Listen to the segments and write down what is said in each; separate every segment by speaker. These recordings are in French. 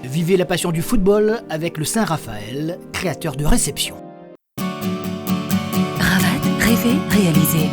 Speaker 1: Vivez la passion du football avec le Saint-Raphaël, créateur de réception.
Speaker 2: Ravat, rêver, réaliser.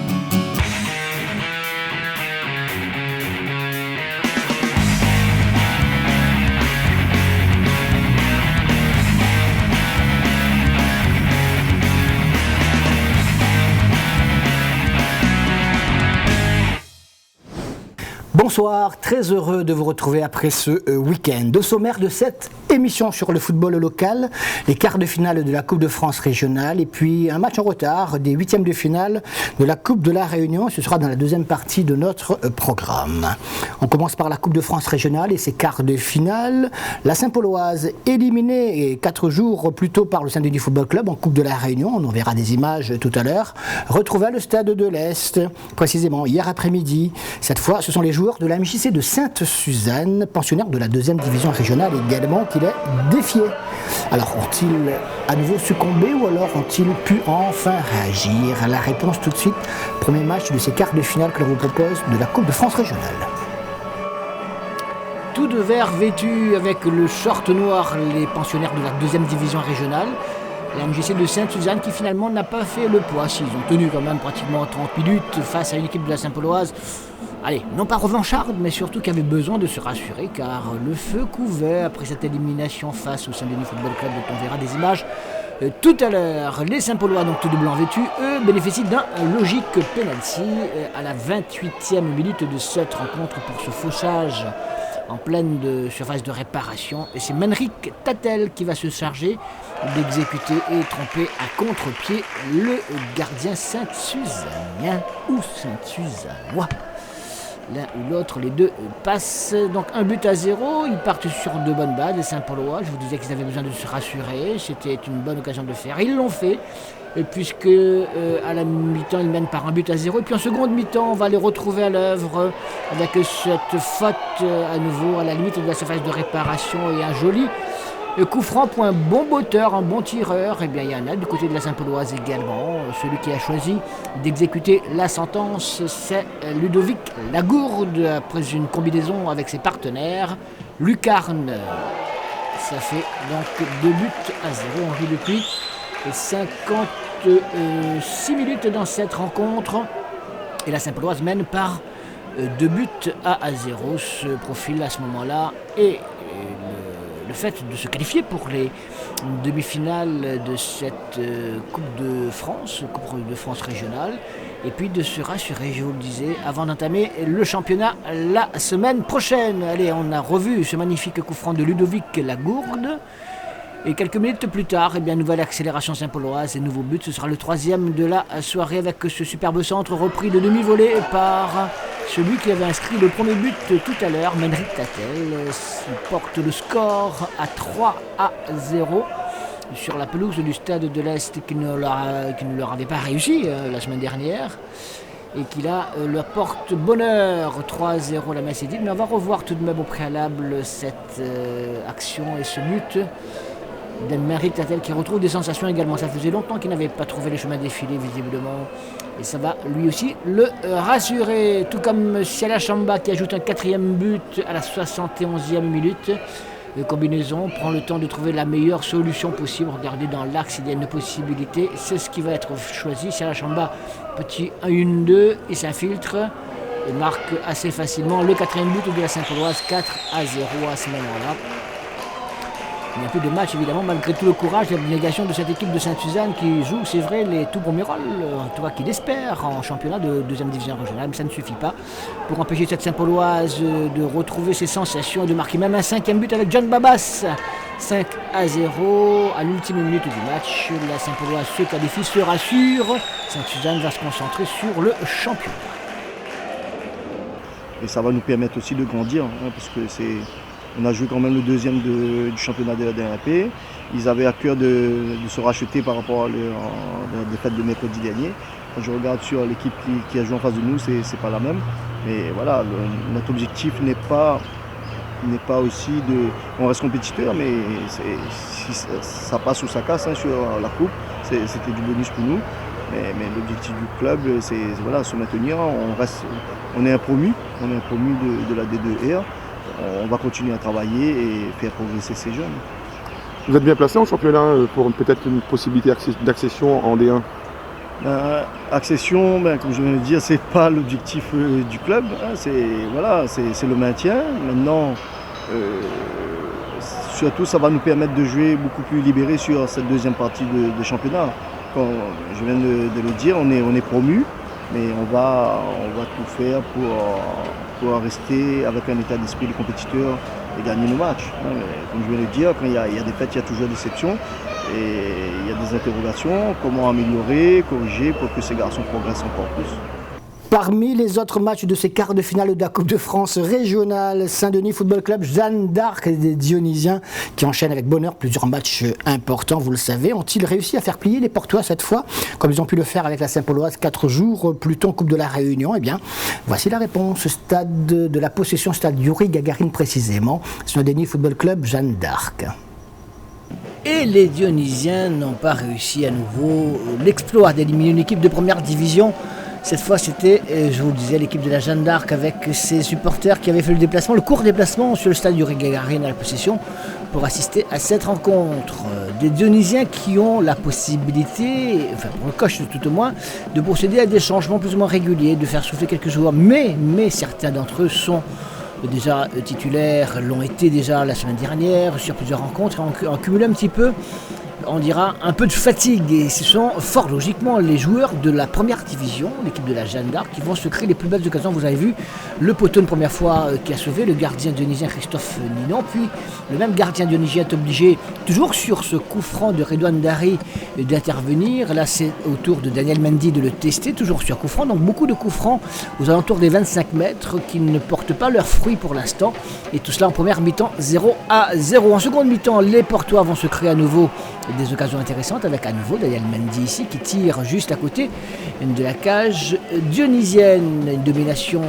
Speaker 1: Bonsoir, très heureux de vous retrouver après ce week-end. Au sommaire de cette émission sur le football local, les quarts de finale de la Coupe de France régionale et puis un match en retard des huitièmes de finale de la Coupe de la Réunion. Ce sera dans la deuxième partie de notre programme. On commence par la Coupe de France régionale et ses quarts de finale. La Saint-Pauloise, éliminée 4 jours plus tôt par le Saint-Denis Football Club en Coupe de la Réunion, on en verra des images tout à l'heure, retrouvée à le Stade de l'Est, précisément hier après-midi. Cette fois, ce sont les joueurs de la MJC de Sainte-Suzanne, pensionnaire de la deuxième division régionale également, qu'il est défié. Alors, ont-ils à nouveau succombé ou alors ont-ils pu enfin réagir? La réponse tout de suite. Premier match de ces quarts de finale que l'on vous propose de la Coupe de France régionale. Tout de vert vêtu avec le short noir, les pensionnaires de la deuxième division régionale. La MJC de Sainte-Suzanne qui finalement n'a pas fait le poids. S'ils ont tenu quand même pratiquement 30 minutes face à une équipe de la Saint-Pauloise, allez, non pas revancharde, mais surtout qui avait besoin de se rassurer car le feu couvait après cette élimination face au Saint-Denis Football Club dont on verra des images tout à l'heure. Les Saint-Paulois, donc tout de blanc vêtus, eux bénéficient d'un logique penalty à la 28e minute de cette rencontre pour ce fauchage en pleine surface de réparation. Et c'est Menric Tatel qui va se charger d'exécuter et tromper à contre-pied le gardien Saint-Suzanien ou Saint-Suzannois. L'un ou l'autre, les deux passent. Donc 1-0, ils partent sur de bonnes bases, les Saint-Paulois. Je vous disais qu'ils avaient besoin de se rassurer, c'était une bonne occasion de le faire. Ils l'ont fait, puisque à la mi-temps, ils mènent par 1-0. Et puis en seconde mi-temps, on va les retrouver à l'œuvre avec cette faute à nouveau à la limite de la surface de réparation et un joli coup franc pour un bon botteur, un bon tireur. Et bien il y en a du côté de la Saint-Pauloise également. Celui qui a choisi d'exécuter la sentence, c'est Ludovic Lagourde, après une combinaison avec ses partenaires. Lucarne, ça fait donc 2-0. On joue depuis 56 minutes dans cette rencontre. Et la Saint-Pauloise mène par 2-0 se profile à ce moment-là. Et le fait de se qualifier pour les demi-finales de cette Coupe de France régionale, et puis de se rassurer, je vous le disais, avant d'entamer le championnat la semaine prochaine. Allez, on a revu ce magnifique coup franc de Ludovic Lagourde. Et quelques minutes plus tard, nouvelle accélération Saint-Pauloise et nouveau but. Ce sera le troisième de la soirée avec ce superbe centre repris de demi-volée par celui qui avait inscrit le premier but tout à l'heure, Menric Tatel. Il porte le score à 3-0 sur la pelouse du Stade de l'Est qui ne leur avait pas réussi la semaine dernière. Et qui là leur porte bonheur. 3-0, la messe est dite. Mais on va revoir tout de même au préalable cette action et ce but d'Menric Tatel qui retrouve des sensations également. Ça faisait longtemps qu'il n'avait pas trouvé le chemin défilé visiblement. Et ça va lui aussi le rassurer. Tout comme Siala Chamba qui ajoute un 4e but à la 71e minute. De combinaison, prend le temps de trouver la meilleure solution possible. Regardez dans l'axe, il y a une possibilité. C'est ce qui va être choisi. Siala Chamba, petit 1-1-2, il s'infiltre et marque assez facilement le 4e but de la Saint-Pauloise, 4-0 à ce moment-là. Il n'y a plus de match évidemment, malgré tout le courage et l'abnégation de cette équipe de Sainte-Suzanne qui joue, c'est vrai, les tout premiers rôles, en tout cas qui l'espère en championnat de deuxième division régionale, mais ça ne suffit pas pour empêcher cette Saint-Pauloise de retrouver ses sensations et de marquer même un 5e but avec John Babas. 5-0 à l'ultime minute du match. La Saint-Pauloise se qualifie, se rassure. Sainte-Suzanne va se concentrer sur le championnat.
Speaker 3: Et ça va nous permettre aussi de grandir, parce que on a joué quand même le deuxième du championnat de la DRP. Ils avaient à cœur de se racheter par rapport à la défaite de mercredi dernier. Quand je regarde sur l'équipe qui a joué en face de nous, c'est pas la même. Mais voilà, notre objectif n'est pas aussi de... On reste compétiteur, mais si ça passe ou ça casse sur la coupe, c'était du bonus pour nous. Mais l'objectif du club, c'est se maintenir. On est un promu de la D2R. on va continuer à travailler et faire progresser ces jeunes.
Speaker 4: Vous êtes bien placé en championnat pour peut-être une possibilité d'accession en D1?
Speaker 3: Accession, comme je viens de le dire, c'est pas l'objectif du club. Hein, c'est le maintien. Maintenant, surtout, ça va nous permettre de jouer beaucoup plus libéré sur cette deuxième partie de championnat. Comme je viens de le dire, on est promu, mais on va tout faire pour rester avec un état d'esprit de compétiteur et gagner nos matchs. Hein, comme je viens de le dire, quand il y a des fêtes, il y a toujours des déceptions. Et il y a des interrogations, comment améliorer, corriger pour que ces garçons progressent encore plus.
Speaker 1: Parmi les autres matchs de ces quarts de finale de la Coupe de France régionale, Saint-Denis Football Club, Jeanne d'Arc et des Dionysiens qui enchaînent avec bonheur plusieurs matchs importants, vous le savez. Ont-ils réussi à faire plier les Portois cette fois, comme ils ont pu le faire avec la Saint-Pauloise 4 jours plus tôt en Coupe de la Réunion? Eh bien, voici la réponse. Stade de la possession, stade Yuri Gagarin précisément, Saint-Denis Football Club, Jeanne d'Arc. Et les Dionysiens n'ont pas réussi à nouveau l'exploit d'éliminer une équipe de première division. Cette fois, c'était, je vous le disais, l'équipe de la Jeanne d'Arc avec ses supporters qui avaient fait le court déplacement sur le stade Yuri Gagarin à la possession pour assister à cette rencontre. Des Dionysiens qui ont la possibilité, enfin pour le coach tout au moins, de procéder à des changements plus ou moins réguliers, de faire souffler quelques joueurs, mais certains d'entre eux sont déjà titulaires, l'ont été déjà la semaine dernière sur plusieurs rencontres, en cumulant un petit peu, on dira, un peu de fatigue. Et ce sont fort logiquement les joueurs de la première division, l'équipe de la Jeanne d'Arc, qui vont se créer les plus belles occasions. Vous avez vu le poteau une première fois qui a sauvé le gardien dionysien Christophe Ninon, puis le même gardien dionysien est obligé, toujours sur ce coup franc de Redouane Dari, d'intervenir. Là c'est au tour de Daniel Mendy de le tester, toujours sur coup franc. Donc beaucoup de coups francs aux alentours des 25 mètres qui ne portent pas leurs fruits pour l'instant. Et tout cela en première mi-temps 0-0. En seconde mi-temps, les Portois vont se créer à nouveau des occasions intéressantes avec à nouveau Daniel Mendy ici qui tire juste à côté de la cage dionysienne. Une domination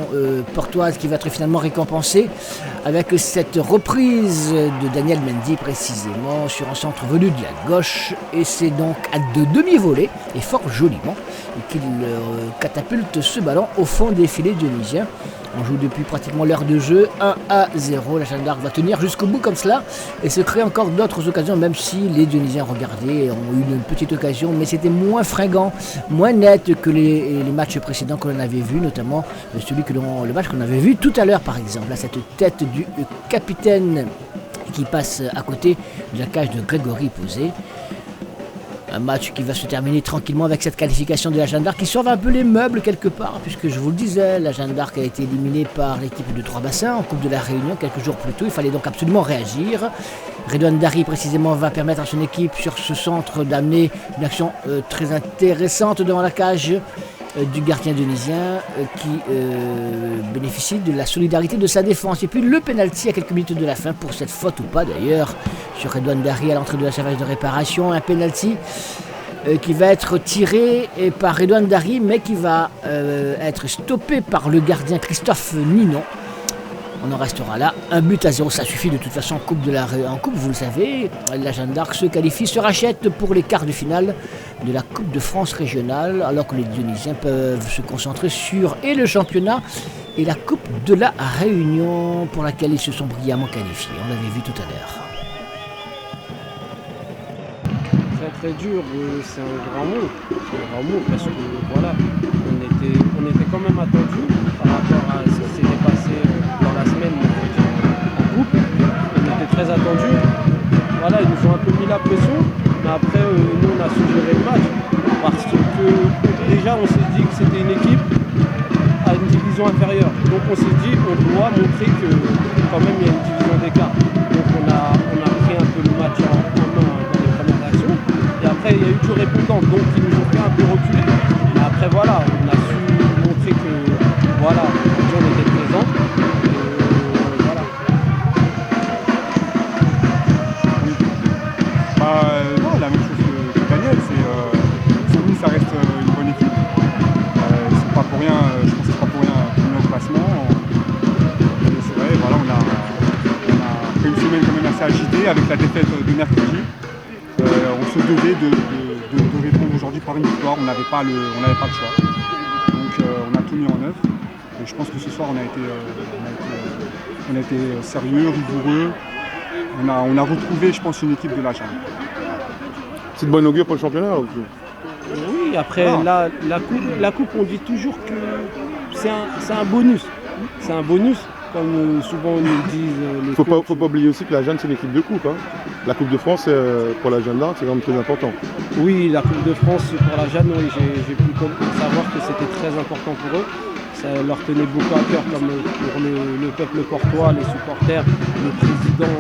Speaker 1: portoise qui va être finalement récompensée avec cette reprise de Daniel Mendy précisément sur un centre venu de la gauche, et c'est donc à de demi-volée et fort joliment qu'il catapulte ce ballon au fond des filets dionysiens. On joue depuis pratiquement l'heure de jeu, 1-0. La Jeanne d'Arc va tenir jusqu'au bout comme cela et se créer encore d'autres occasions, même si les Dionysiens, regardez, ont eu une petite occasion, mais c'était moins fringant, moins net que les matchs précédents que l'on avait vus, notamment le match qu'on avait vu tout à l'heure par exemple. Là, cette tête du capitaine qui passe à côté de la cage de Grégory Posé. Un match qui va se terminer tranquillement avec cette qualification de la Jeanne d'Arc qui sauve un peu les meubles quelque part, puisque je vous le disais, la Jeanne d'Arc a été éliminée par l'équipe de Trois-Bassins en Coupe de la Réunion quelques jours plus tôt. Il fallait donc absolument réagir. Redouane Dari précisément va permettre à son équipe sur ce centre d'amener une action très intéressante devant la cage du gardien dionysien qui bénéficie de la solidarité de sa défense. Et puis le pénalty à quelques minutes de la fin, pour cette faute ou pas d'ailleurs, sur Redouane Dari à l'entrée de la surface de réparation. Un pénalty qui va être tiré par Redouane Dari, mais qui va être stoppé par le gardien Christophe Ninon. On en restera là. 1-0, ça suffit de toute façon en coupe, vous le savez. La Jeanne d'Arc se qualifie, se rachète pour les quarts de finale de la Coupe de France régionale, alors que les Dionysiens peuvent se concentrer sur le championnat et la Coupe de la Réunion, pour laquelle ils se sont brillamment qualifiés. On l'avait vu tout à l'heure.
Speaker 5: Très dur, c'est un grand mot. C'est un grand mot parce que voilà, on était quand même attendu par rapport à ce qui s'était passé dans la semaine en coupe. On était très attendu. Voilà, ils nous ont un peu mis la pression, mais après nous on a su gérer le match parce que déjà on s'est dit que c'était une équipe à une division inférieure. Donc on s'est dit on doit montrer que quand même il y a une division d'écart. Donc on a pris un peu le match en main dans les premières actions. Et après il y a eu du répondant, donc ils nous ont fait un peu reculer. Mais après voilà, on a su montrer que voilà, on était présent. Voilà.
Speaker 4: Non, la même chose que Daniel, Saint-Denis ça reste une bonne équipe. Ils sont pas pour rien, je pense que c'est pas pour rien premier au classement. C'est vrai, voilà, on a fait une semaine quand même assez agitée avec la défaite de mercredi. On se devait de répondre aujourd'hui par une victoire, on n'avait pas le choix. Donc on a tout mis en œuvre. Et je pense que ce soir on a été On a été sérieux, rigoureux. On a retrouvé, je pense, une équipe de la Jeanne.
Speaker 6: C'est de bonne augure pour le championnat ou...
Speaker 5: Oui, après, la coupe, on dit toujours que c'est un bonus. C'est un bonus, comme souvent nous disent les
Speaker 6: Faut pas oublier aussi que la Jeanne, c'est une équipe de coupe. Hein. La Coupe de France, pour la Jeanne d'Arc, c'est quand même très important.
Speaker 5: Oui, la Coupe de France pour la Jeanne, oui, j'ai pu savoir que c'était très important pour eux. Ça leur tenait beaucoup à cœur, comme pour le peuple portois, les supporters, le président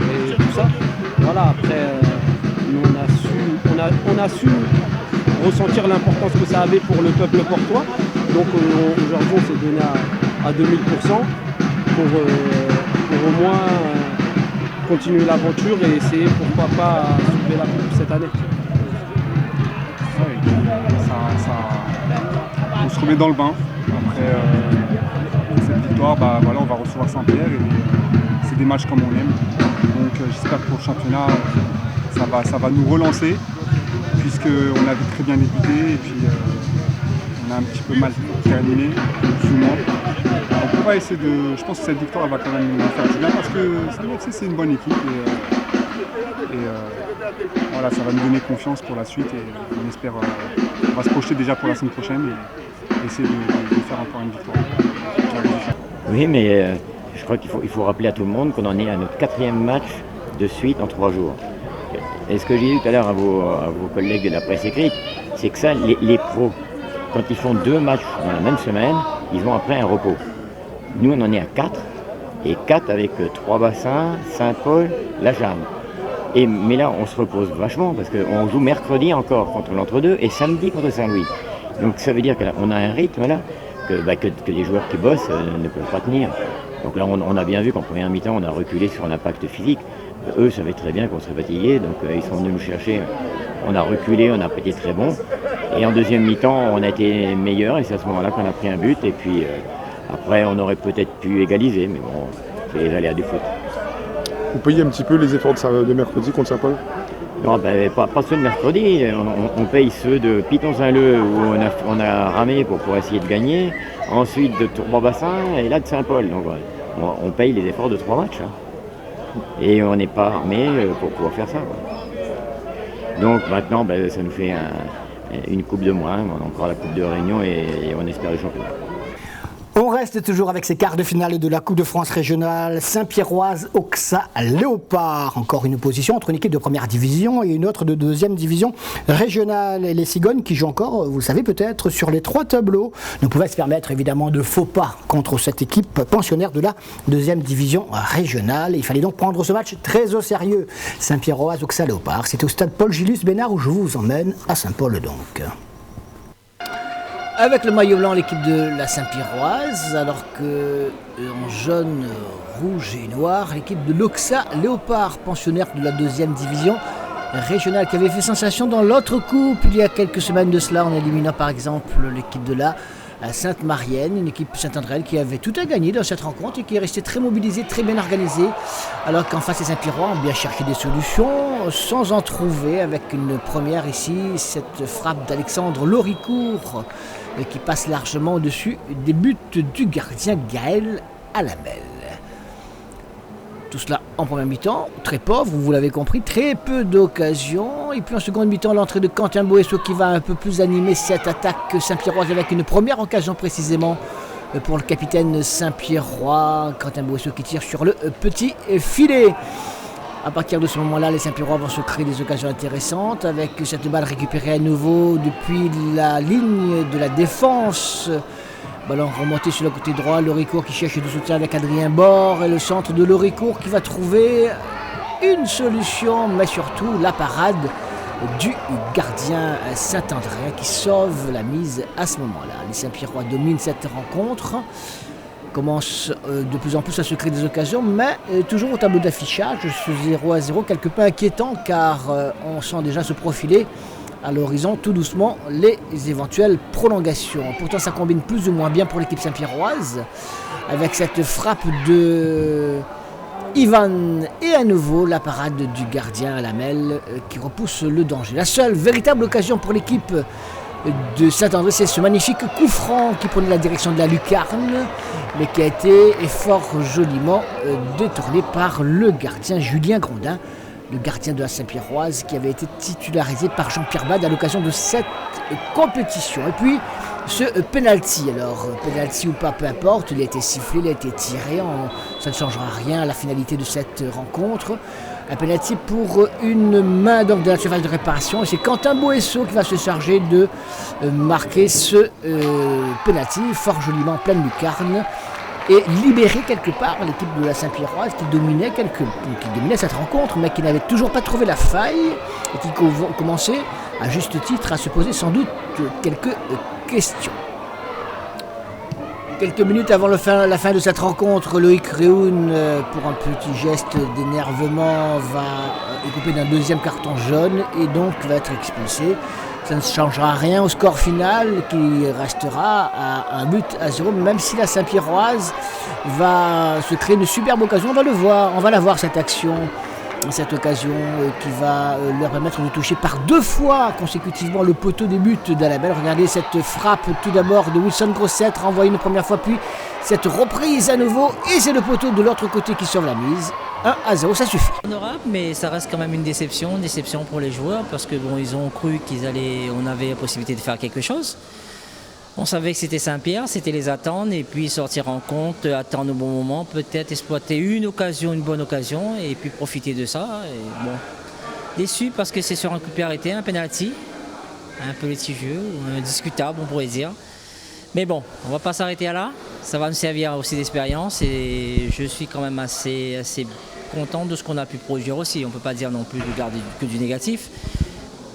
Speaker 5: et tout ça. Voilà, après, nous, on a su ressentir l'importance que ça avait pour le peuple portois. Donc aujourd'hui, on s'est donné à 2000% pour au moins continuer l'aventure et essayer, pourquoi pas, soulever la coupe cette année.
Speaker 4: Oui, on se remet dans le bain. Après cette victoire, on va recevoir Saint-Pierre et c'est des matchs comme on aime. Donc j'espère que pour le championnat, ça va nous relancer puisqu'on a très bien débuté et puis on a un petit peu mal terminé, plus ou moins. On va essayer je pense que cette victoire va quand même nous faire du bien parce que c'est une bonne équipe et voilà, ça va nous donner confiance pour la suite et on espère, on va se projeter déjà pour la semaine prochaine et essayer de faire encore une victoire.
Speaker 7: Oui, mais je crois qu'il faut rappeler à tout le monde qu'on en est à notre 4e match de suite en 3 jours. Et ce que j'ai dit tout à l'heure à vos collègues de la presse écrite, c'est que ça, les pros, quand ils font 2 matchs dans la même semaine, ils ont après un repos. Nous, on en est à 4, et 4 avec 3 bassins, Saint-Paul, la Jeanne. Mais là, on se repose vachement, parce qu'on joue mercredi encore contre l'Entre-deux, et samedi contre Saint-Louis. Donc ça veut dire qu'on a un rythme là, que les joueurs qui bossent ne peuvent pas tenir. Donc là, on a bien vu qu'en première mi-temps, on a reculé sur l'impact physique. Eux savaient très bien qu'on serait fatigués, donc ils sont venus nous chercher. On a reculé, on n'a pas été très bon. Et en deuxième mi-temps, on a été meilleur, et c'est à ce moment-là qu'on a pris un but. Et puis après, on aurait peut-être pu égaliser, mais bon, c'est les aléas du foot.
Speaker 6: Vous payez un petit peu les efforts de mercredi contre Saint-Paul?
Speaker 7: Non, pas ceux de mercredi, on paye ceux de Piton-Saint-Leu où on a ramé pour essayer de gagner, ensuite de Tourban-Bassin et là de Saint-Paul. Donc on paye les efforts de 3 matchs. Hein. Et on n'est pas armé pour pouvoir faire ça. Quoi. Donc maintenant, ça nous fait une coupe de moins, on a encore la coupe de Réunion et on espère le championnat.
Speaker 1: On reste toujours avec ces quarts de finale de la Coupe de France régionale Saint-Pierroise Auxat Léopard. Encore une opposition entre une équipe de première division et une autre de deuxième division régionale. Et les Cigognes qui jouent encore, vous le savez peut-être, sur les 3 tableaux, ne pouvaient se permettre évidemment de faux pas contre cette équipe pensionnaire de la deuxième division régionale. Et il fallait donc prendre ce match très au sérieux. Saint-Pierroise Auxat Léopard, c'est au stade Paul Gilus Bénard où je vous emmène à Saint-Paul donc. Avec le maillot blanc, l'équipe de la Saint-Pierroise, alors que en jaune, rouge et noir, l'équipe de l'Auxat Léopard, pensionnaire de la deuxième division régionale, qui avait fait sensation dans l'autre coupe il y a quelques semaines de cela, en éliminant par exemple l'équipe de la Sainte-Marienne, une équipe Saint-André qui avait tout à gagner dans cette rencontre et qui est restée très mobilisée, très bien organisée, alors qu'en face les Saint-Pierrois ont bien cherché des solutions sans en trouver, avec une première ici, cette frappe d'Alexandre Loricourt qui passe largement au-dessus des buts du gardien Gaël Alamel. Tout cela en première mi-temps, très pauvre, vous l'avez compris, très peu d'occasions. Et puis en seconde mi-temps, l'entrée de Quentin Boesso qui va un peu plus animer cette attaque Saint-Pierroise avec une première occasion précisément pour le capitaine Saint-Pierrois. Quentin Boesso qui tire sur le petit filet. À partir de ce moment-là, les Saint-Pierrois vont se créer des occasions intéressantes avec cette balle récupérée à nouveau depuis la ligne de la défense. Ballon remonté sur le côté droit, Loricourt qui cherche du soutien avec Adrien Bord et le centre de Loricourt qui va trouver une solution, mais surtout la parade du gardien Saint-André qui sauve la mise à ce moment-là. Les Saint-Pierrois dominent cette rencontre, commencent de plus en plus à se créer des occasions, mais toujours au tableau d'affichage, ce 0-0 quelque peu inquiétant car on sent déjà se profiler à l'horizon tout doucement les éventuelles prolongations. Pourtant ça combine plus ou moins bien pour l'équipe Saint-Pierroise avec cette frappe de Ivan et à nouveau la parade du gardien Alamel qui repousse le danger. La seule véritable occasion pour l'équipe de Saint-André. C'est ce magnifique coup franc qui prenait la direction de la lucarne, mais qui a été fort joliment détourné par le gardien Julien Grondin, le gardien de la Saint-Pierroise, qui avait été titularisé par Jean-Pierre Bade à l'occasion de cette compétition. Et puis ce penalty, alors penalty ou pas, peu importe, il a été sifflé, il a été tiré, ça ne changera rien à la finalité de cette rencontre. Un penalty pour une main donc de la surface de réparation, et c'est Quentin Boesso qui va se charger de marquer ce penalty fort joliment en pleine lucarne et libérer quelque part l'équipe de la Saint-Pierroise qui dominait cette rencontre, mais qui n'avait toujours pas trouvé la faille et qui commençait à juste titre à se poser sans doute quelques questions. Quelques minutes avant la fin de cette rencontre, Loïc Réhoun, pour un petit geste d'énervement, va écoper d'un deuxième carton jaune et donc va être expulsé. Ça ne changera rien au score final qui restera à 1-0, même si la Saint-Pierroise va se créer une superbe occasion. On va la voir cette action. Cette occasion qui va leur permettre de toucher par 2 fois consécutivement le poteau des buts d'Alabel. Regardez cette frappe tout d'abord de Wilson Grosset, renvoyée une première fois, puis cette reprise à nouveau, et c'est le poteau de l'autre côté qui sauve la mise. 1-0, ça suffit.
Speaker 8: Honorable, mais ça reste quand même une déception pour les joueurs, parce que bon, ils ont cru on avait la possibilité de faire quelque chose. On savait que c'était Saint-Pierre, c'était les attendre et puis sortir en compte, attendre au bon moment, peut-être exploiter une bonne occasion et puis profiter de ça. Et bon, déçu parce que c'est sur un coup de pied arrêté, un penalty, un peu litigieux, discutable on pourrait dire. Mais bon, on ne va pas s'arrêter à là, ça va nous servir aussi d'expérience et je suis quand même assez content de ce qu'on a pu produire aussi. On ne peut pas dire non plus de garder que du négatif,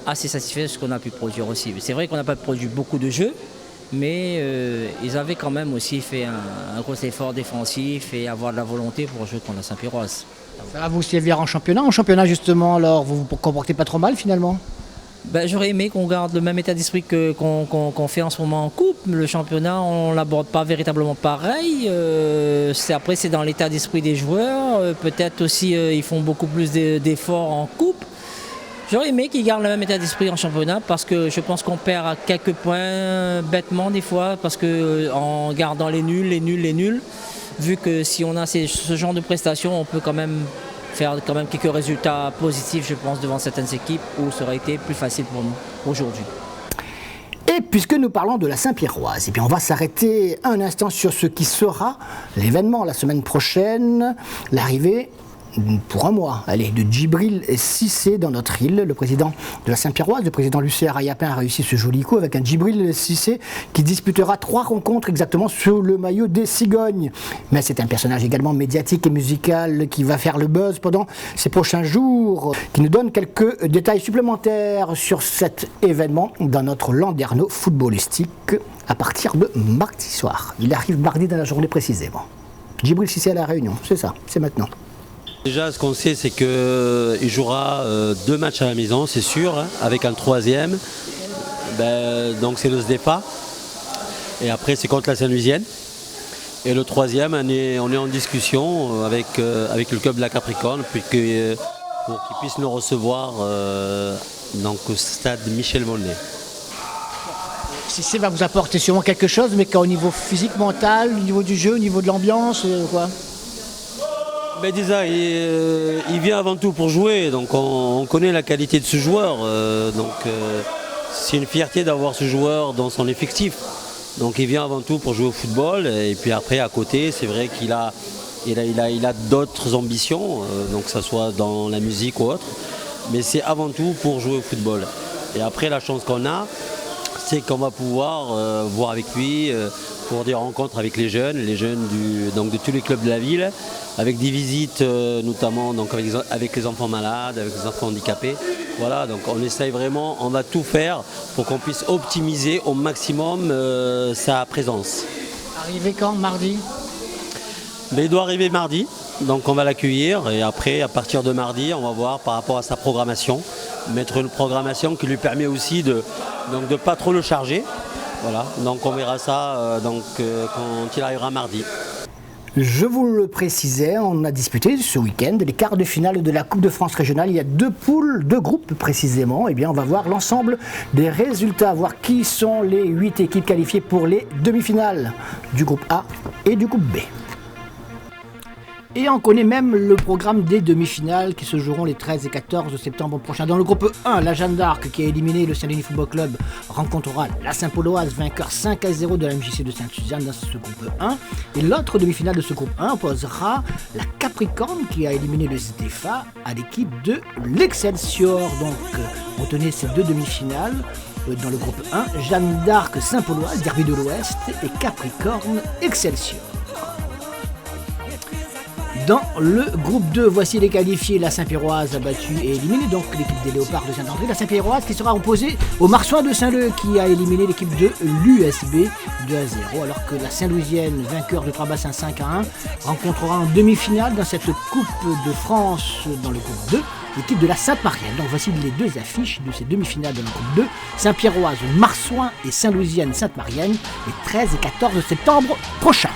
Speaker 8: assez satisfait de ce qu'on a pu produire aussi. C'est vrai qu'on n'a pas produit beaucoup de jeux, mais ils avaient quand même aussi fait un gros effort défensif et avoir de la volonté pour jouer contre la Saint-Pierroise.
Speaker 1: Ça va vous servir en championnat? En championnat justement, alors vous vous comportez pas trop mal finalement?
Speaker 8: J'aurais aimé qu'on garde le même état d'esprit qu'on fait en ce moment en coupe. Le championnat, on ne l'aborde pas véritablement pareil. Après, c'est dans l'état d'esprit des joueurs. Peut-être aussi, ils font beaucoup plus d'efforts en coupe. J'aurais aimé qu'ils gardent le même état d'esprit en championnat parce que je pense qu'on perd à quelques points bêtement des fois parce qu'en gardant les nuls, vu que si on a ce genre de prestations, on peut quand même faire quelques résultats positifs, je pense, devant certaines équipes où ça aurait été plus facile pour nous aujourd'hui.
Speaker 1: Et puisque nous parlons de la Saint-Pierroise, on va s'arrêter un instant sur ce qui sera l'événement la semaine prochaine, l'arrivée pour un mois, de Djibril Cissé dans notre île. Le président de la Saint-Pierroise, le président Lucien Ayapin, a réussi ce joli coup avec un Djibril Cissé qui disputera 3 rencontres exactement sur le maillot des Cigognes. Mais c'est un personnage également médiatique et musical qui va faire le buzz pendant ces prochains jours, qui nous donne quelques détails supplémentaires sur cet événement dans notre landerneau footballistique à partir de mardi soir. Il arrive mardi dans la journée précisément. Djibril Cissé à la Réunion, c'est ça, c'est maintenant.
Speaker 9: Déjà, ce qu'on sait, c'est qu'il jouera 2 matchs à la maison, c'est sûr, avec un 3e. Donc c'est le SDEPA. Et après, c'est contre la Saint-Louisienne. Et le 3e, on est en discussion avec le club de la Capricorne pour qu'ils puissent nous recevoir au stade Michel Mollet.
Speaker 1: Cissé va vous apporter sûrement quelque chose, mais qu'au niveau physique, mental, au niveau du jeu, au niveau de l'ambiance, quoi?
Speaker 9: Déjà, il vient avant tout pour jouer, donc on connaît la qualité de ce joueur. C'est une fierté d'avoir ce joueur dans son effectif. Donc il vient avant tout pour jouer au football, et puis après à côté, c'est vrai qu'il a d'autres ambitions, donc que ce soit dans la musique ou autre, mais c'est avant tout pour jouer au football. Et après, la chance qu'on a, c'est qu'on va pouvoir voir avec lui pour des rencontres avec les jeunes de tous les clubs de la ville, avec des visites notamment avec les enfants malades, avec les enfants handicapés. Voilà, donc on essaye vraiment, on va tout faire pour qu'on puisse optimiser au maximum sa présence.
Speaker 1: Arrivé quand? Mardi?
Speaker 9: Il doit arriver mardi, donc on va l'accueillir et après, à partir de mardi, on va voir par rapport à sa programmation, mettre une programmation qui lui permet aussi de ne pas trop le charger. Voilà, donc on verra ça quand il arrivera mardi.
Speaker 1: Je vous le précisais, on a disputé ce week-end les quarts de finale de la Coupe de France régionale. Il y a 2 poules, 2 groupes précisément. Eh bien, on va voir l'ensemble des résultats, voir qui sont les 8 équipes qualifiées pour les demi-finales du groupe A et du groupe B. Et on connaît même le programme des demi-finales qui se joueront les 13 et 14 septembre prochains. Dans le groupe 1, la Jeanne d'Arc, qui a éliminé le Saint-Denis Football Club, rencontrera la Saint-Pauloise, vainqueur 5-0 de la MJC de Sainte-Suzanne dans ce groupe 1. Et l'autre demi-finale de ce groupe 1 opposera la Capricorne, qui a éliminé le Stéfa, à l'équipe de l'Excelsior. Donc, retenez ces 2 demi-finales. Dans le groupe 1, Jeanne d'Arc, Saint-Pauloise, Derby de l'Ouest, et Capricorne, Excelsior. Dans le groupe 2, voici les qualifiés. La Saint-Péroise a battu et éliminé donc l'équipe des Léopards de Saint-André. La Saint-Péroise qui sera opposée au Marsouin de Saint-Leu qui a éliminé l'équipe de l'USB 2-0. Alors que la Saint-Louisienne, vainqueur de Trois-Bassins 5-1, rencontrera en demi-finale dans cette Coupe de France dans le groupe 2 l'équipe de la Sainte-Marienne. Donc voici les 2 affiches de ces demi-finales dans le groupe 2. Saint-Péroise, Marsouin et Saint-Louisienne, Sainte-Marienne les 13 et 14 septembre prochains.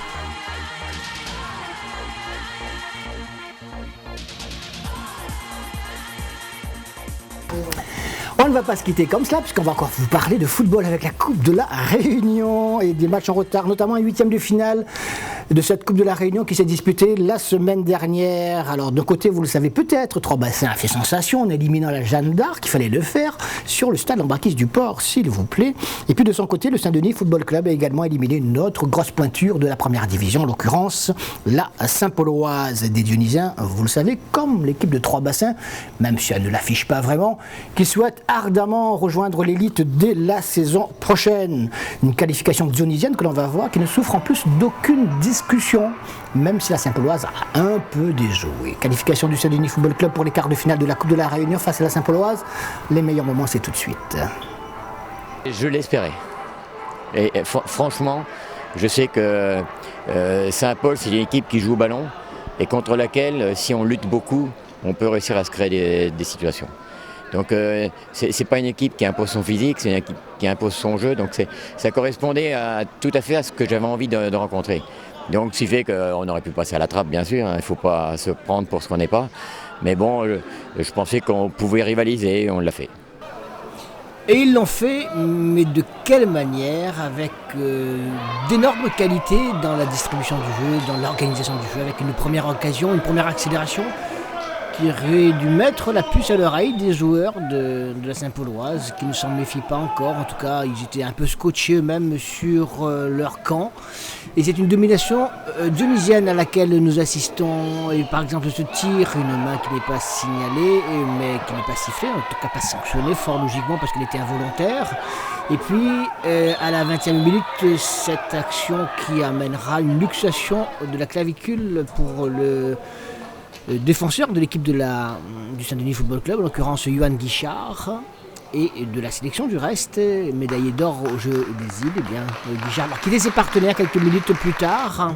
Speaker 1: On ne va pas se quitter comme cela, puisqu'on va encore vous parler de football avec la Coupe de la Réunion et des matchs en retard, notamment un 8e de finale de cette Coupe de la Réunion qui s'est disputée la semaine dernière. Alors d'un côté, vous le savez peut-être, Trois-Bassins a fait sensation en éliminant la Jeanne d'Arc, il fallait le faire, sur le stade Embarquise du Port, s'il vous plaît. Et puis de son côté, le Saint-Denis Football Club a également éliminé une autre grosse pointure de la première division, en l'occurrence la Saint-Pauloise des Dionysiens. Vous le savez, comme l'équipe de Trois-Bassins, même si elle ne l'affiche pas vraiment, qui souhaite ardemment rejoindre l'élite dès la saison prochaine. Une qualification dionysienne que l'on va voir qui ne souffre en plus d'aucune discussion, même si la Saint-Pauloise a un peu déjoué. Qualification du Saint-Denis Football Club pour les quarts de finale de la Coupe de la Réunion face à la Saint-Pauloise. Les meilleurs moments, c'est tout de suite.
Speaker 7: Je l'espérais. Et franchement, je sais que Saint-Paul, c'est une équipe qui joue au ballon et contre laquelle, si on lutte beaucoup, on peut réussir à se créer des situations. Donc c'est pas une équipe qui impose son physique, c'est une équipe qui impose son jeu. Donc ça correspondait tout à fait à ce que j'avais envie de rencontrer. Donc ce qui fait qu'on aurait pu passer à la trappe, bien sûr. Il ne faut pas se prendre pour ce qu'on n'est pas. Mais bon, je pensais qu'on pouvait rivaliser et on l'a fait.
Speaker 1: Et ils l'ont fait, mais de quelle manière? Avec d'énormes qualités dans la distribution du jeu, dans l'organisation du jeu, avec une première occasion, une première accélération qui aurait dû mettre la puce à l'oreille des joueurs de la Saint-Pauloise, qui ne s'en méfient pas encore. En tout cas, ils étaient un peu scotchés eux-mêmes sur leur camp. Et c'est une domination dionysienne à laquelle nous assistons. Et par exemple, ce tir, une main qui n'est pas signalée, mais qui n'est pas sifflée, en tout cas pas sanctionnée, fort logiquement parce qu'elle était involontaire. Et puis, à la 20e minute, cette action qui amènera une luxation de la clavicule pour le défenseur de l'équipe du Saint-Denis Football Club, en l'occurrence Yohan Guichard, et de la sélection du reste, médaillé d'or aux Jeux des Îles, eh bien, Guichard a quitté ses partenaires quelques minutes plus tard.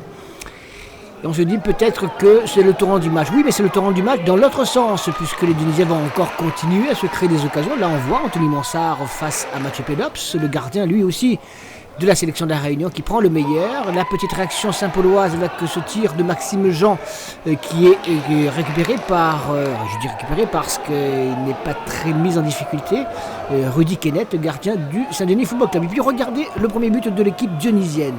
Speaker 1: Et on se dit peut-être que c'est le tournant du match. Oui, mais c'est le tournant du match dans l'autre sens, puisque les Dionysiens vont encore continuer à se créer des occasions. Là, on voit Anthony Mansart face à Mathieu Pélops, le gardien lui aussi de la sélection de la Réunion qui prend le meilleur. La petite réaction Saint-Pauloise avec ce tir de Maxime Jean qui est récupéré par, je dis récupéré parce qu'il n'est pas très mis en difficulté, Rudy Kenneth, gardien du Saint-Denis Football Club. Et puis regardez le premier but de l'équipe dionysienne.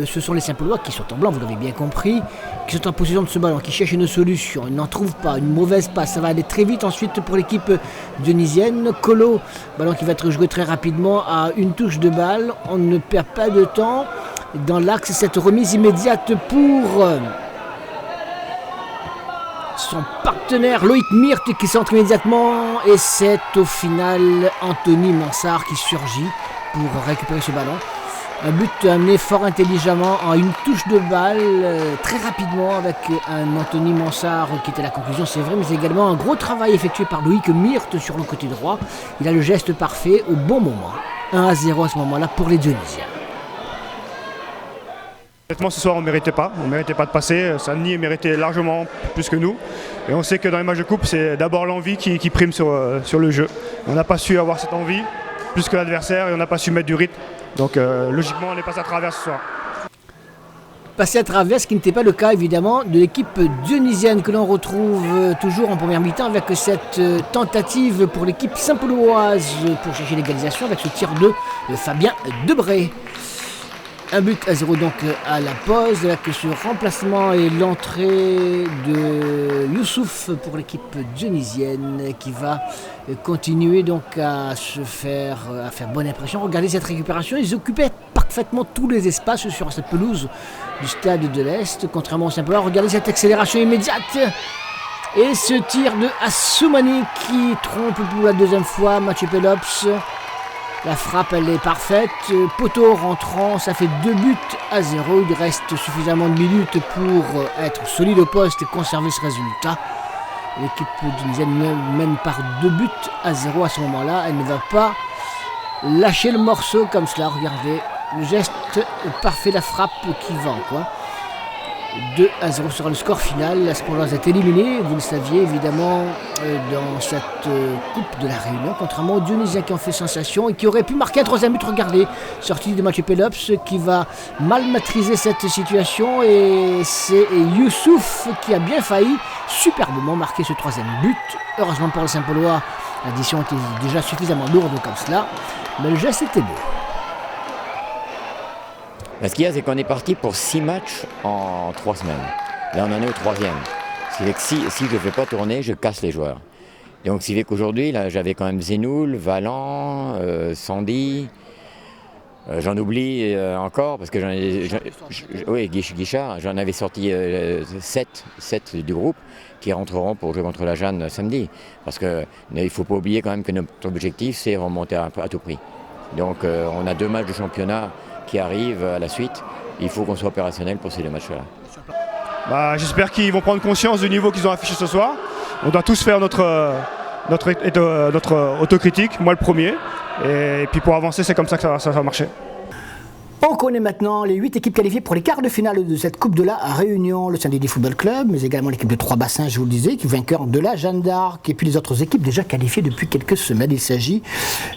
Speaker 1: Ce sont les Saint-Paulois qui sont en blanc, vous l'avez bien compris, qui sont en possession de ce ballon, qui cherchent une solution. Ils n'en trouvent pas, une mauvaise passe. Ça va aller très vite ensuite pour l'équipe dionysienne. Colo, ballon qui va être joué très rapidement à une touche de balle. On ne perd pas de temps dans l'axe, cette remise immédiate pour son partenaire Loïc Myrthe qui centre immédiatement, et c'est au final Anthony Mansart qui surgit pour récupérer ce ballon. Un but amené fort intelligemment en une touche de balle, très rapidement, avec un Anthony Mansart qui était la conclusion, c'est vrai, mais également un gros travail effectué par Loïc Myrthe sur le côté droit. Il a le geste parfait au bon moment. 1-0 à ce moment-là pour les Dionysiens.
Speaker 4: Honnêtement, ce soir, on ne méritait pas de passer. Saint-Denis méritait largement plus que nous. Et on sait que dans les matchs de coupe, c'est d'abord l'envie qui prime sur le jeu. On n'a pas su avoir cette envie, plus que l'adversaire, et on n'a pas su mettre du rythme. Donc logiquement, on est passé à travers ce soir.
Speaker 1: passé à travers, ce qui n'était pas le cas évidemment de l'équipe dionysienne que l'on retrouve toujours en première mi-temps avec cette tentative pour l'équipe saint-pauloise pour chercher l'égalisation avec ce tir de Fabien Debré. 1-0 donc à la pause, avec ce remplacement et l'entrée de Youssouf pour l'équipe dionysienne qui va continuer donc à faire bonne impression. Regardez cette récupération, ils occupaient parfaitement tous les espaces sur cette pelouse du stade de l'Est, contrairement au Saint-Paulois. Regardez cette accélération immédiate et ce tir de Assoumani qui trompe pour la deuxième fois Mathieu Pelops. La frappe, elle est parfaite. Poteau rentrant, ça fait 2-0. Il reste suffisamment de minutes pour être solide au poste et conserver ce résultat. L'équipe dionysienne mène par 2-0 à ce moment-là. Elle ne va pas lâcher le morceau comme cela. Regardez le geste parfait, la frappe qui va en coin. 2-0 sera le score final. La Saint-Pauloise est éliminée, vous le saviez évidemment, dans cette Coupe de la Réunion, contrairement aux Dionysiens qui ont fait sensation et qui auraient pu marquer un troisième but. Regardez, sortie de Mathieu Pelops qui va mal maîtriser cette situation et c'est Youssouf qui a bien failli superbement marquer ce troisième but. Heureusement pour le Saint-Paulois, l'addition était déjà suffisamment lourde comme cela, mais le geste était beau.
Speaker 7: Ce qu'il y a, c'est qu'on est parti pour 6 matchs en 3 semaines. Là, on en est au 3e. Ce qui fait que si je ne fais pas tourner, je casse les joueurs. Donc, ce qui fait qu'aujourd'hui, là, j'avais quand même Zenoul, Valland, Sandy. J'en oublie encore, parce que oui, Guichard, j'en avais sorti 7 du groupe qui rentreront pour jouer contre la Jeanne samedi. Parce qu'il ne faut pas oublier quand même que notre objectif, c'est remonter à tout prix. Donc, on a 2 matchs de championnat qui arrivent à la suite. Il faut qu'on soit opérationnel pour ces 2 matchs-là.
Speaker 10: J'espère qu'ils vont prendre conscience du niveau qu'ils ont affiché ce soir. On doit tous faire notre autocritique, moi le premier. Et puis pour avancer, c'est comme ça que ça va marcher.
Speaker 1: On connaît maintenant les 8 équipes qualifiées pour les quarts de finale de cette Coupe de la Réunion. Le Saint-Didier Football Club, mais également l'équipe de Trois-Bassins, je vous le disais, qui est vainqueur de la Jeanne d'Arc. Et puis les autres équipes déjà qualifiées depuis quelques semaines. Il s'agit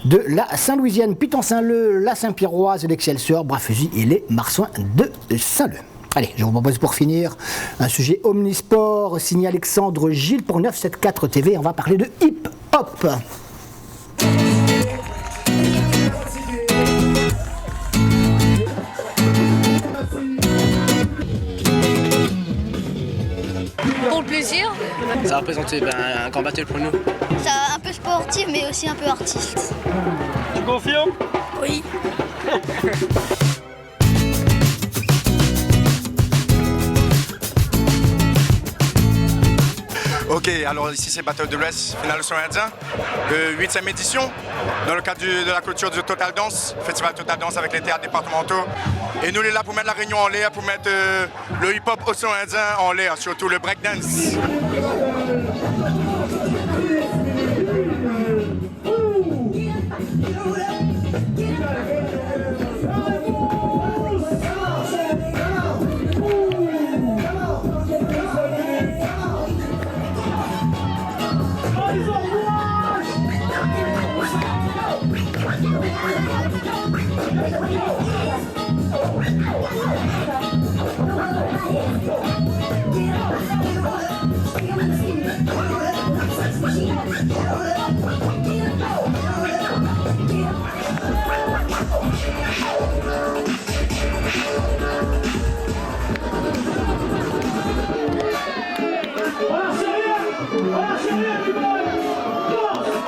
Speaker 1: de la Saint-Louisienne, Piton-Saint-Leu, la Saint-Pierroise, l'Excelsior, Bras-Fusil et les Marsouins de Saint-Leu. Allez, je vous propose pour finir un sujet omnisport signé Alexandre Gilles pour 974 TV. On va parler de hip-hop.
Speaker 11: Pour le plaisir.
Speaker 12: Ça va représenter un camp battle pour nous.
Speaker 11: C'est un peu sportif mais aussi un peu artiste.
Speaker 12: Tu confirmes?
Speaker 11: Oui.
Speaker 13: Ok, alors ici c'est Battle de l'Ouest, finale sur Indien, 8e édition, dans le cadre de la clôture du Total Dance, festival Total Dance avec les théâtres départementaux. Et nous on est là pour mettre la Réunion en l'air, pour mettre le hip-hop océan Indien en l'air, surtout le breakdance.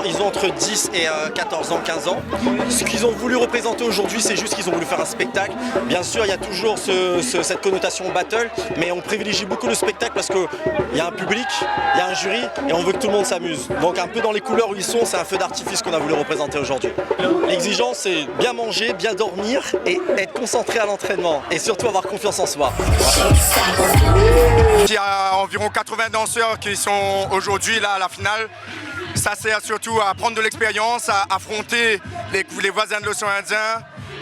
Speaker 14: Ils ont entre 10 et 14 ans, 15 ans. Ce qu'ils ont voulu représenter aujourd'hui, c'est juste qu'ils ont voulu faire un spectacle. Bien sûr, il y a toujours cette connotation battle, mais on privilégie beaucoup le spectacle parce qu'il y a un public, il y a un jury et on veut que tout le monde s'amuse. Donc un peu dans les couleurs où ils sont, c'est un feu d'artifice qu'on a voulu représenter aujourd'hui. L'exigence, c'est bien manger, bien dormir et être concentré à l'entraînement et surtout avoir confiance en soi.
Speaker 13: Il y a environ 80 danseurs qui sont aujourd'hui là à la finale. Ça sert surtout à prendre de l'expérience, à affronter les voisins de l'océan Indien,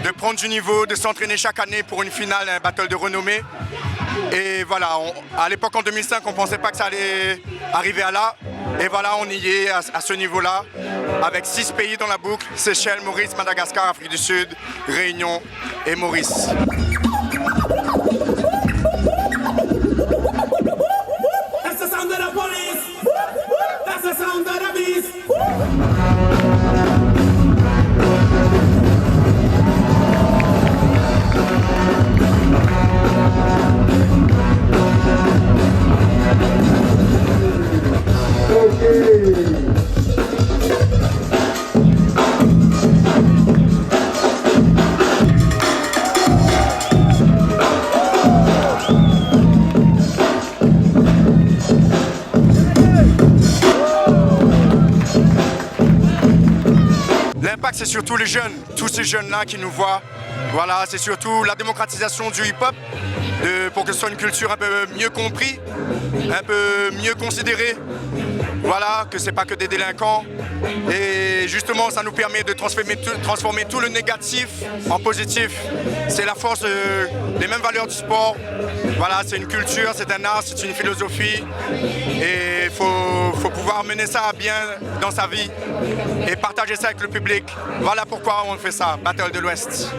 Speaker 13: de prendre du niveau, de s'entraîner chaque année pour une finale, un battle de renommée. Et voilà, à l'époque en 2005, on ne pensait pas que ça allait arriver à là. Et voilà, on y est à ce niveau-là, avec 6 pays dans la boucle, Seychelles, Maurice, Madagascar, Afrique du Sud, Réunion et Maurice. l'impact, c'est surtout les jeunes, tous ces jeunes-là qui nous voient. Voilà, c'est surtout la démocratisation du hip-hop, pour que ce soit une culture un peu mieux comprise, un peu mieux considérée. Voilà, que c'est pas que des délinquants. Et justement, ça nous permet de transformer tout le négatif en positif. C'est la force des mêmes valeurs du sport. Voilà, c'est une culture, c'est un art, c'est une philosophie. Et il faut pouvoir mener ça à bien dans sa vie et partager ça avec le public. Voilà pourquoi on fait ça, Battle de l'Ouest.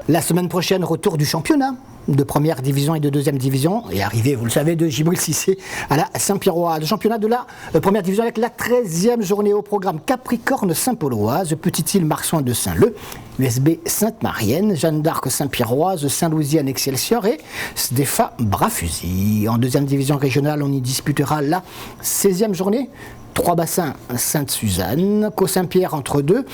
Speaker 1: La semaine prochaine, retour du championnat de première division et de deuxième division. Et arrivée, vous le savez, de Djibril Cissé à la Saint-Pierroise. Le championnat de la première division avec la 13e journée au programme. Capricorne Saint-Pauloise, Petite-Île Marsoin de Saint-Leu, USB Sainte-Marienne, Jeanne d'Arc Saint-Pierroise, Saint-Louisienne Excelsior et Sdefa Bras-Fusil. En deuxième division régionale, on y disputera la 16e journée. Trois-Bassins, Sainte-Suzanne, Caux-Saint-Pierre entre deux,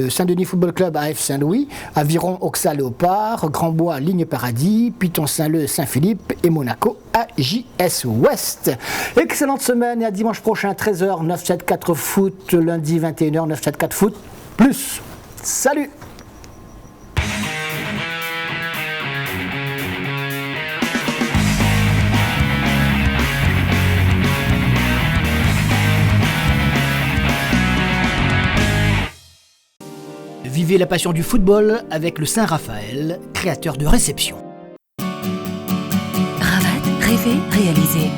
Speaker 1: Saint-Denis Football Club AF Saint-Louis, Aviron Oxa Léopard, Grand-Bois Ligne Paradis, Piton Saint-Leu Saint-Philippe et Monaco AJS Ouest. Excellente semaine et à dimanche prochain 13h 974 foot, lundi 21h 974 foot plus. Salut. Vivez la passion du football avec le Saint-Raphaël, créateur de réception.
Speaker 2: Ravat, rêver, réaliser.